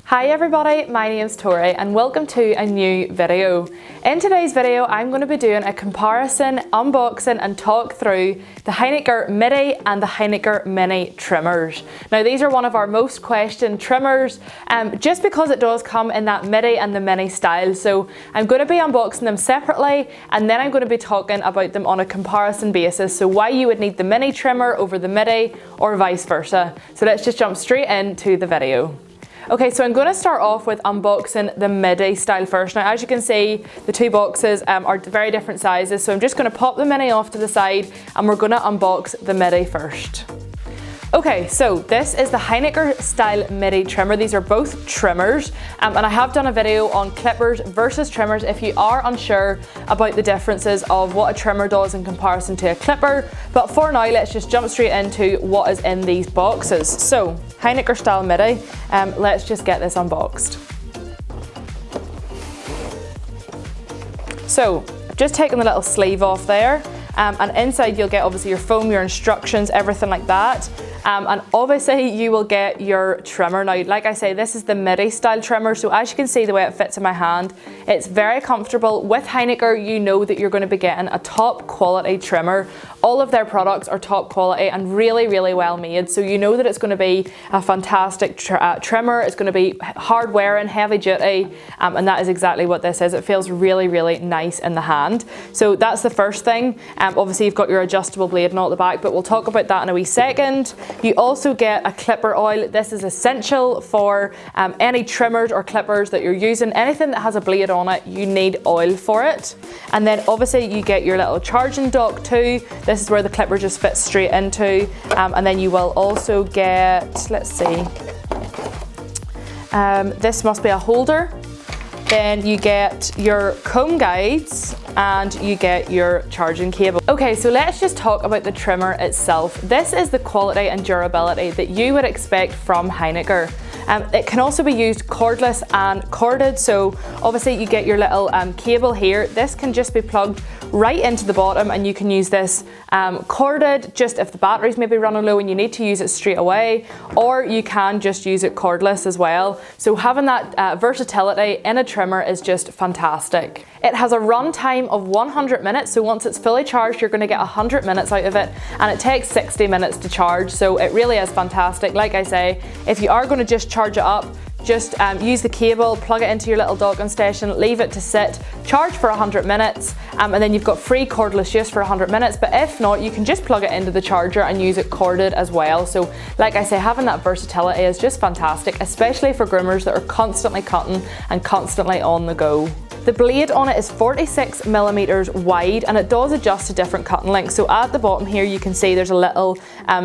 Hi everybody, my name's Tori and welcome to a new video. In today's video I'm going to be doing a comparison, unboxing and talk through the Heiniger Midi and the Heiniger Mini trimmers. Now these are one of our most questioned trimmers just because it does come in that Midi and the Mini style, so I'm going to be unboxing them separately and then I'm going to be talking about them on a comparison basis, so why you would need the Mini trimmer over the Midi or vice versa. So let's just jump straight into the video. Okay, so I'm going to start off with unboxing the Midi style first. Now as you can see, the two boxes are very different sizes, so I'm just going to pop the Mini off to the side and we're going to unbox the Midi first. Okay, so this is the Heiniger style Midi trimmer. These are both trimmers and I have done a video on clippers versus trimmers if you are unsure about the differences of what a trimmer does in comparison to a clipper. But for now, let's just jump straight into what is in these boxes. So, Heiniger style Midi, let's just get this unboxed. So, I've just taken the little sleeve off there. And inside you'll get obviously your foam, your instructions, everything like that. And obviously you will get your trimmer. Now, like I say, this is the Midi style trimmer. So as you can see the way it fits in my hand, it's very comfortable. With Heiniger, you know that you're going to be getting a top quality trimmer. All of their products are top quality and really, really well made. So you know that it's going to be a fantastic trimmer. It's going to be hard wearing, heavy duty. And that is exactly what this is. It feels really, really nice in the hand. So that's the first thing. Obviously you've got your adjustable blade and all at the back, but we'll talk about that in a wee second. You also get a clipper oil. This is essential for any trimmers or clippers that you're using. Anything that has a blade on it, you need oil for it. And then obviously you get your little charging dock too. This is where the clipper just fits straight into. And then you will also get, let's see, this must be a holder. Then you get your comb guides and you get your charging cable. Okay, so let's just talk about the trimmer itself. This is the quality and durability that you would expect from Heiniger. It can also be used cordless and corded, so obviously you get your little cable here. This can just be plugged right into the bottom and you can use this corded just if the batteries may be running low and you need to use it straight away, or you can just use it cordless as well. So having that versatility in a trimmer is just fantastic. It has a run time of 100 minutes, so once it's fully charged you're going to get 100 minutes out of it, and it takes 60 minutes to charge, so it really is fantastic. Like I say, if you are going to just charge it up, just use the cable, plug it into your little docking station, leave it to sit, charge for 100 minutes, and then you've got free cordless use for 100 minutes. But if not, you can just plug it into the charger and use it corded as well. So like I say, having that versatility is just fantastic, especially for groomers that are constantly cutting and constantly on the go. The blade on it is 46 millimeters wide and it does adjust to different cutting lengths. So at the bottom here you can see there's a little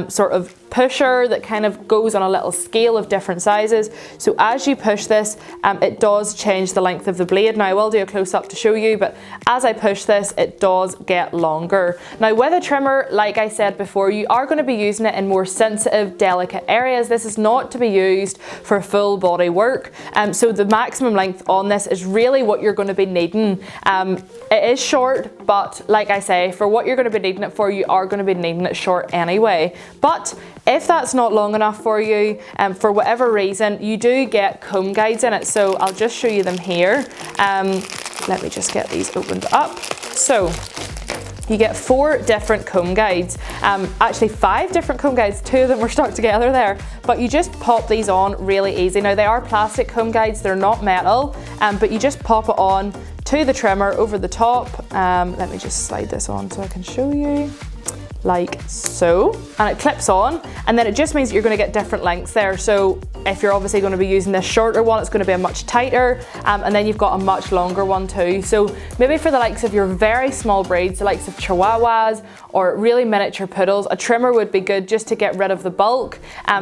sort of pusher that kind of goes on a little scale of different sizes. So as you push this, it does change the length of the blade. Now I will do a close-up to show you, but as I push this, it does get longer. Now with a trimmer, like I said before, you are going to be using it in more sensitive, delicate areas. This is not to be used for full body work. So the maximum length on this is really what you're going to be needing. It is short, but like I say, for what you're going to be needing it for, you are going to be needing it short anyway. But if that's not long enough for you, for whatever reason, you do get comb guides in it. So I'll just show you them here. Let me just get these opened up. So you get 4 different comb guides, actually 5 different comb guides, 2 of them were stuck together there, but you just pop these on really easy. Now they are plastic comb guides, they're not metal, but you just pop it on to the trimmer over the top. Let me just slide this on so I can show you. Like so, and it clips on, and then it just means that you're going to get different lengths there. So if you're obviously going to be using this shorter one, it's going to be a much tighter, and then you've got a much longer one too. So maybe for the likes of your very small breeds, the likes of Chihuahuas or really miniature poodles, a trimmer would be good just to get rid of the bulk,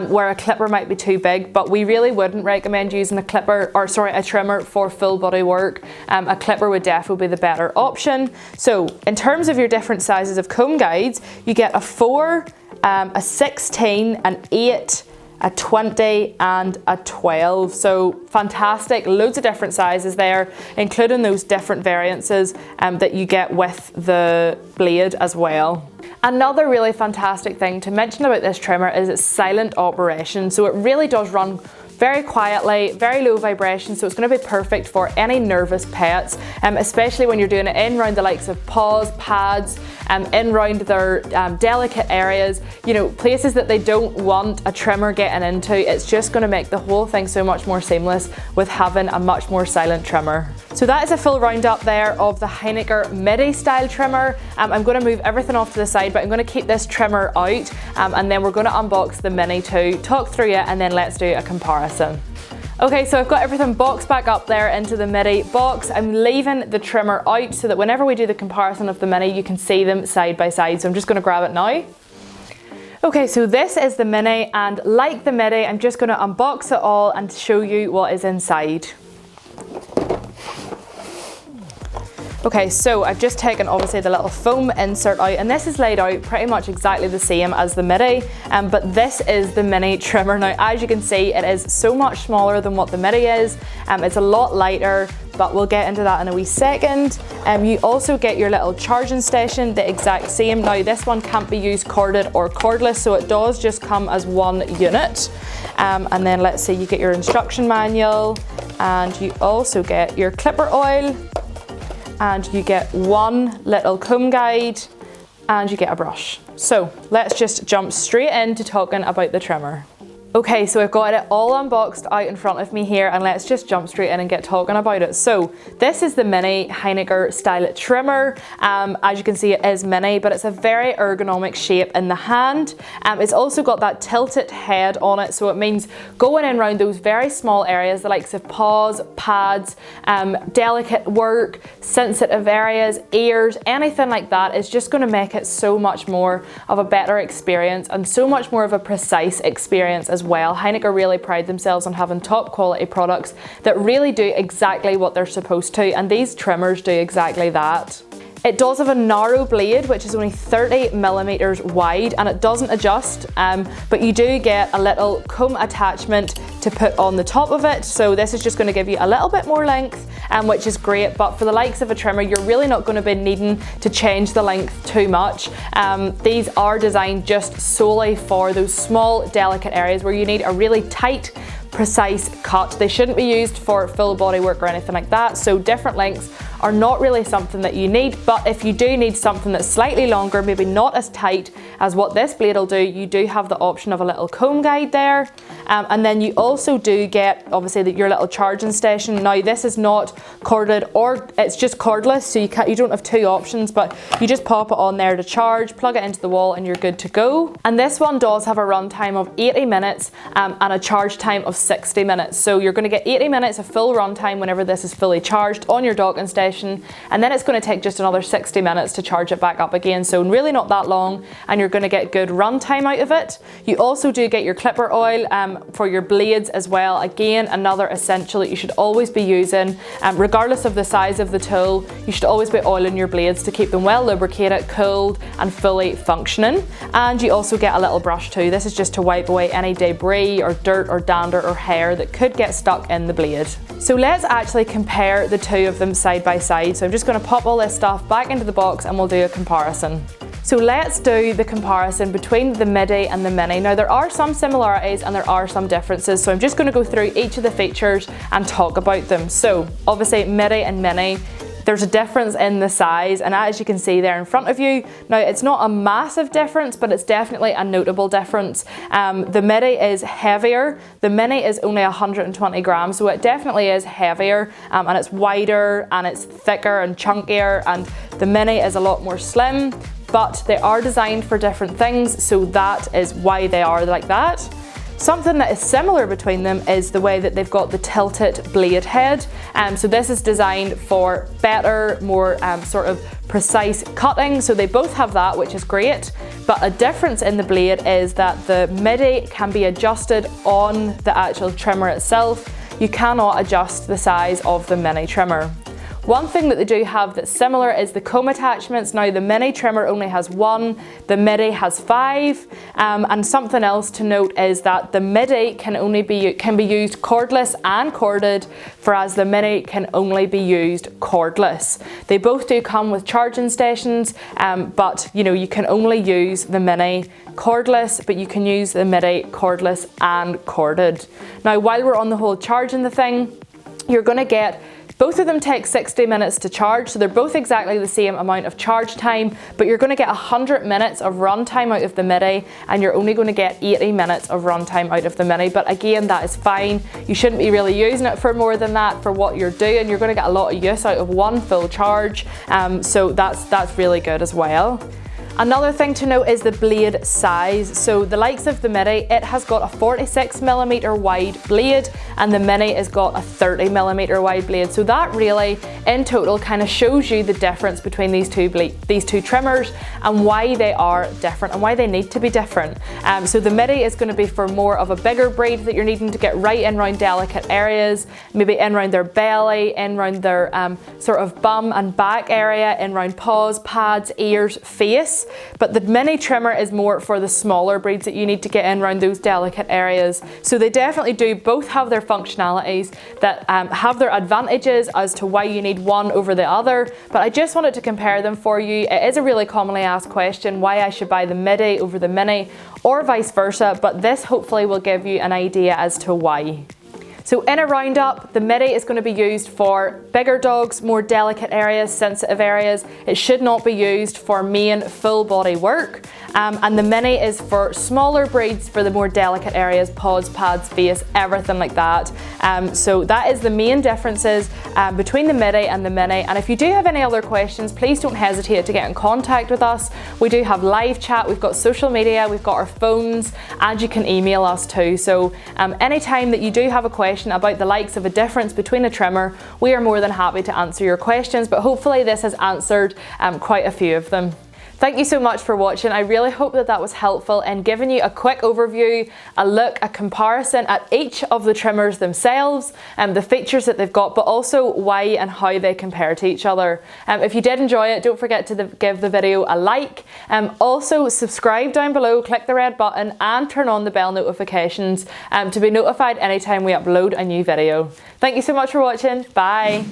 where a clipper might be too big. But we really wouldn't recommend using a trimmer for full body work. A clipper would definitely be the better option. So in terms of your different sizes of comb guides, you get a 4, a 16, an 8, a 20 and a 12. So fantastic, loads of different sizes there, including those different variances that you get with the blade as well. Another really fantastic thing to mention about this trimmer is its silent operation. So it really does run very quietly, very low vibration, so it's going to be perfect for any nervous pets, especially when you're doing it in around the likes of paws, pads, in around their delicate areas, you know, places that they don't want a trimmer getting into. It's just going to make the whole thing so much more seamless with having a much more silent trimmer. So that is a full roundup there of the Heiniger Midi style trimmer. I'm going to move everything off to the side, but I'm going to keep this trimmer out, and then we're going to unbox the Mini too, talk through it, and then let's do a comparison. Okay, so I've got everything boxed back up there into the Midi box. I'm leaving the trimmer out so that whenever we do the comparison of the Mini, you can see them side by side. So I'm just going to grab it now. Okay, so this is the Mini, and like the Midi, I'm just going to unbox it all and show you what is inside. Okay, so I've just taken obviously the little foam insert out, and this is laid out pretty much exactly the same as the Midi, but this is the Mini trimmer. Now, as you can see, it is so much smaller than what the Midi is. It's a lot lighter, but we'll get into that in a wee second. You also get your little charging station, the exact same. Now, this one can't be used corded or cordless, so it does just come as one unit. And then let's see, you get your instruction manual, and you also get your clipper oil, and you get one little comb guide, and you get a brush. So let's just jump straight into talking about the trimmer. Okay, so I've got it all unboxed out in front of me here, and let's just jump straight in and get talking about it. So this is the Mini Heiniger style trimmer. As you can see, it is mini, but it's a very ergonomic shape in the hand. It's also got that tilted head on it, so it means going in around those very small areas, the likes of paws, pads, delicate work, sensitive areas, ears, anything like that is just going to make it so much more of a better experience and so much more of a precise experience as well. Heiniger really pride themselves on having top quality products that really do exactly what they're supposed to, and these trimmers do exactly that. It does have a narrow blade, which is only 30 millimeters wide, and it doesn't adjust, but you do get a little comb attachment to put on the top of it. So this is just going to give you a little bit more length, which is great. But for the likes of a trimmer, you're really not going to be needing to change the length too much. These are designed just solely for those small, delicate areas where you need a really tight, precise cut. They shouldn't be used for full body work or anything like that, so different lengths are not really something that you need. But if you do need something that's slightly longer, maybe not as tight as what this blade will do, you do have the option of a little comb guide there, and then you also do get obviously your little charging station. Now, this is not corded, or it's just cordless, so you don't have two options, but you just pop it on there to charge, plug it into the wall, and you're good to go. And this one does have a run time of 80 minutes and a charge time of 60 minutes. So you're going to get 80 minutes of full run time whenever this is fully charged on your docking station, and then it's going to take just another 60 minutes to charge it back up again. So really not that long, and you're going to get good run time out of it. You also do get your clipper oil for your blades as well. Again, another essential that you should always be using, regardless of the size of the tool. You should always be oiling your blades to keep them well lubricated, cooled, and fully functioning. And you also get a little brush too. This is just to wipe away any debris or dirt or dander or hair that could get stuck in the blade. So let's actually compare the two of them side by side. So I'm just going to pop all this stuff back into the box and we'll do a comparison. So let's do the comparison between the Midi and the Mini. Now, there are some similarities and there are some differences, so I'm just going to go through each of the features and talk about them. So obviously Midi and Mini, there's a difference in the size, and as you can see there in front of you, now it's not a massive difference, but it's definitely a notable difference. The Midi is heavier, the Mini is only 120 grams, so it definitely is heavier, and it's wider and it's thicker and chunkier, and the Mini is a lot more slim, but they are designed for different things, so that is why they are like that. Something that is similar between them is the way that they've got the tilted blade head. So this is designed for better, more sort of precise cutting. So they both have that, which is great. But a difference in the blade is that the Midi can be adjusted on the actual trimmer itself. You cannot adjust the size of the Mini trimmer. One thing that they do have that's similar is the comb attachments. Now the mini trimmer only has 1, the Midi has 5, and something else to note is that the Midi can be used cordless and corded, whereas the Mini can only be used cordless. They both do come with charging stations, but you can only use the Mini cordless, but you can use the Midi cordless and corded. Now while we're on the whole charging the thing, you're going to get, both of them take 60 minutes to charge, so they're both exactly the same amount of charge time, but you're going to get 100 minutes of run time out of the Midi, and you're only going to get 80 minutes of run time out of the Mini. But again, that is fine. You shouldn't be really using it for more than that for what you're doing. You're going to get a lot of use out of one full charge, so that's really good as well. Another thing to note is the blade size. So the likes of the Midi, it has got a 46mm wide blade, and the Mini has got a 30mm wide blade. So that really, in total, kind of shows you the difference between these two trimmers and why they are different and why they need to be different. So the Midi is going to be for more of a bigger breed that you're needing to get right in around delicate areas, maybe in around their belly, in around their sort of bum and back area, in around paws, pads, ears, face. But the mini trimmer is more for the smaller breeds that you need to get in around those delicate areas. So they definitely do both have their functionalities that have their advantages as to why you need one over the other. But I just wanted to compare them for you. It is a really commonly asked question why I should buy the Midi over the Mini or vice versa, but this hopefully will give you an idea as to why. So in a roundup, the Midi is going to be used for bigger dogs, more delicate areas, sensitive areas. It should not be used for main full body work. And the Mini is for smaller breeds, for the more delicate areas, paws, pads, face, everything like that. So that is the main differences between the Midi and the Mini. And if you do have any other questions, please don't hesitate to get in contact with us. We do have live chat, we've got social media, we've got our phones, and you can email us too. So anytime that you do have a question about the likes of a difference between a trimmer, we are more than happy to answer your questions, but hopefully this has answered quite a few of them. Thank you so much for watching. I really hope that that was helpful in giving you a quick overview, a look, a comparison at each of the trimmers themselves, and the features that they've got, but also why and how they compare to each other. If you did enjoy it, don't forget to give the video a like. Also subscribe down below, click the red button and turn on the bell notifications to be notified anytime we upload a new video. Thank you so much for watching. Bye.